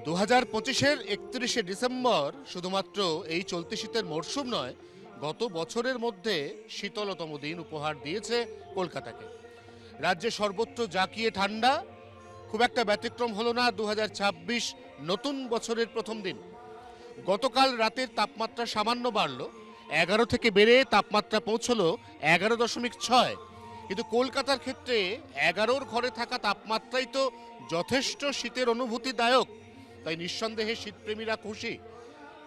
2025-এর 31শে December শুধুমাত্র এই চলতি শীতের মরশুম নয়, গত বছরের মধ্যে শীতলতম দিন উপহার দিয়েছে কলকাতাকে। রাজ্যে সর্বত্র জাঁকিয়ে ঠান্ডা, খুব একটা ব্যতিক্রম হলো না 2026 নতুন বছরের প্রথম দিন। গতকাল রাতের তাপমাত্রা সামান্য বাড়ল, 11 থেকে বেড়ে তাপমাত্রা পৌঁছলো 11.6। কিন্তু কলকাতার ক্ষেত্রে 11-র ঘরে থাকা তাপমাত্রাই তো যথেষ্ট শীতের অনুভূতিদায়ক। তাই নিঃসন্দেহে শীতপ্রেমীরা খুশি।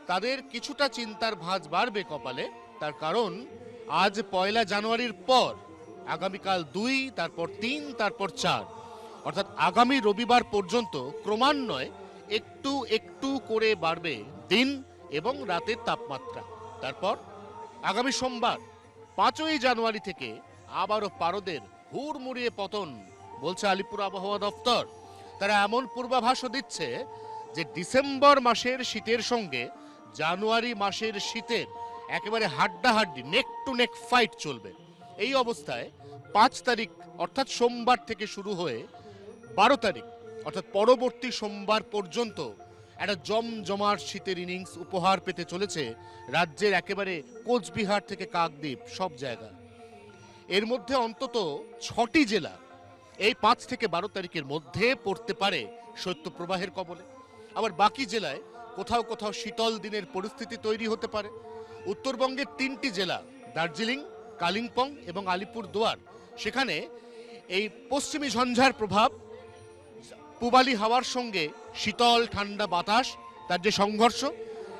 তাদের কিছুটা চিন্তার ভাঁজ বাড়বে কপালে, তার কারণ আজ 1 জানুয়ারির পর আগামীকাল 2, তারপর 3, তারপর 4, অর্থাৎ আগামী রবিবার পর্যন্ত ক্রমান্বয়ে একটু একটু করে বাড়বে দিন এবং রাতের তাপমাত্রা। তারপর আগামী সোমবার 5 জানুয়ারি থেকে আবারও পারদের হুড়মুড়িয়ে পতন বলছে আলিপুর আবহাওয়া দফতর। তারা এমন পূর্বাভাসও দিচ্ছে যে ডিসেম্বর মাসের শীতের সঙ্গে জানুয়ারি মাসের শীতের একেবারে হাড্ডাহাড্ডি, নেক টু নেক ফাইট চলবে। এই অবস্থায় 5 তারিখ অর্থাৎ সোমবার থেকে শুরু হয়ে 12 তারিখ অর্থাৎ পরবর্তী সোমবার পর্যন্ত একটা জমজমার শীতের ইনিংস উপহার পেতে চলেছে রাজ্যের একেবারে কোচবিহার থেকে কাকদ্বীপ সব জায়গা। এর মধ্যে অন্তত 6টি জেলা এই 5 থেকে 12 তারিখের মধ্যে পড়তে পারে শৈত্যপ্রবাহের কবলে। আবার বাকি জেলায় কোথাও কোথাও শীতল দিনের পরিস্থিতি তৈরি হতে পারে। উত্তরবঙ্গের 3টি জেলা দার্জিলিং, কালিম্পং এবং আলিপুরদুয়ার, সেখানে এই পশ্চিমী ঝঞ্ঝার প্রভাব, পূবালি হাওয়ার সঙ্গে শীতল ঠান্ডা বাতাস, তার যে সংঘর্ষ,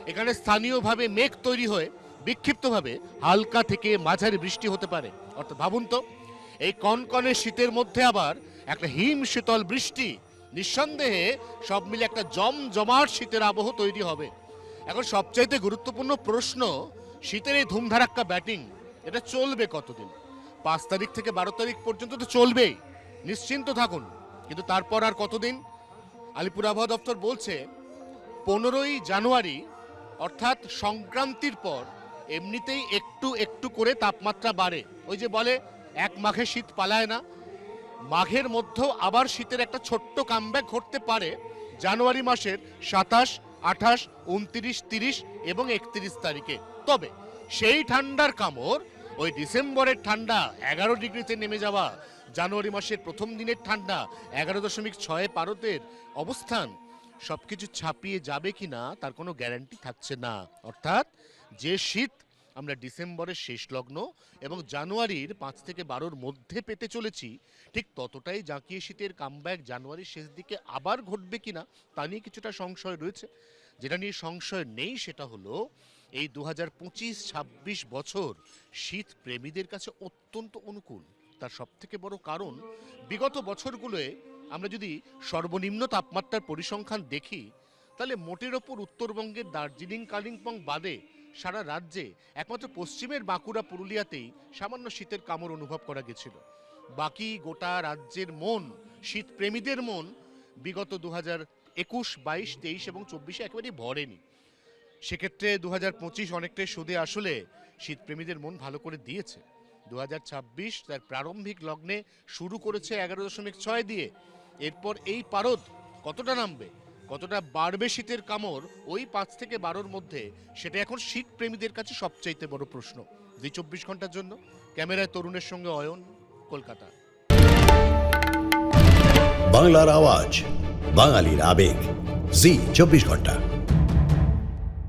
এখানে স্থানীয়ভাবে মেঘ তৈরি হয়ে বিক্ষিপ্তভাবে হালকা থেকে মাঝারি বৃষ্টি হতে পারে। অর্থাৎ ভাবুন তো, এই কনকনে শীতের মধ্যে আবার একটা হিম শীতল বৃষ্টি, নিঃসন্দেহে সব মিলে একটা জমজমাট শীতের আবহ তৈরি হবে। এখন সবচাইতে গুরুত্বপূর্ণ প্রশ্ন, শীতের এই ধুমধারাক্কা ব্যাটিং এটা চলবে কতদিন? 5 তারিখ থেকে 12 তারিখ পর্যন্ত তো চলবেই, নিশ্চিন্ত থাকুন। কিন্তু তারপর আর কতদিন? আলিপুর আবহাওয়া দপ্তর বলছে 15 জানুয়ারি অর্থাৎ সংক্রান্তির পর এমনিতেই একটু একটু করে তাপমাত্রা বাড়ে। ওই যে বলে এক মাঘে শীত পালায় না, মাঘের মধ্যেও আবার শীতের একটা ছোট্ট কামব্যাক ঘটতে পারে জানুয়ারি মাসের 27, 28, 29, 30 এবং 31 তারিখে। তবে সেই ঠান্ডার কামড়, ওই ডিসেম্বরের ঠান্ডা 11 ডিগ্রিতে নেমে যাওয়া, জানুয়ারি মাসের প্রথম দিনের ঠান্ডা 11.6 পারদের অবস্থান, সবকিছু ছাপিয়ে যাবে কিনা তার কোনো গ্যারান্টি থাকছে না। অর্থাৎ যে শীত আমরা ডিসেম্বরের শেষ লগ্ন এবং জানুয়ারির 5 থেকে 12-র মধ্যে পেতে চলেছি, ঠিক ততটাই জাঁকিয়ে শীতের কামব্যাক জানুয়ারির শেষ দিকে আবার ঘটবে কিনা তা নিয়ে কিছুটা সংশয় রয়েছে। যেটা নিয়ে সংশয় নেই সেটা হলো এই 2025-26 বছর শীত প্রেমীদের কাছে অত্যন্ত অনুকূল। তার সব থেকে বড় কারণ, বিগত বছরগুলোয় আমরা যদি সর্বনিম্ন তাপমাত্রার পরিসংখ্যান দেখি, তাহলে মোটের ওপর উত্তরবঙ্গের দার্জিলিং, কালিম্পং বাদে সারা রাজ্যে একমাত্র পশ্চিমের বাঁকুড়া, পুরুলিয়াতেই সামান্য শীতের কামড় অনুভব করা গেছিল। বাকি গোটা রাজ্যের মন, শীত প্রেমীদের মন বিগত 2021, 22, 23 এবং 24-এ একেবারেই ভরেনি। সেক্ষেত্রে 2025 অনেকটাই সুদে আসলে শীতপ্রেমীদের মন ভালো করে দিয়েছে। 2026 তার প্রারম্ভিক লগ্নে শুরু করেছে 11.6 দিয়ে। এরপর এই পারদ কতটা নামবে, কতটা বাড়বে শীতের কামড় ওই 5 থেকে 12-র মধ্যে, সেটা এখন শীত প্রেমীদের কাছে সবচাইতে বড় প্রশ্ন। 24 ঘন্টার জন্য ক্যামেরায় তরুণের সঙ্গে অয়ন, কলকাতা। বাংলার আওয়াজ, বাঙালির আবেগ, জি 24 ঘন্টা।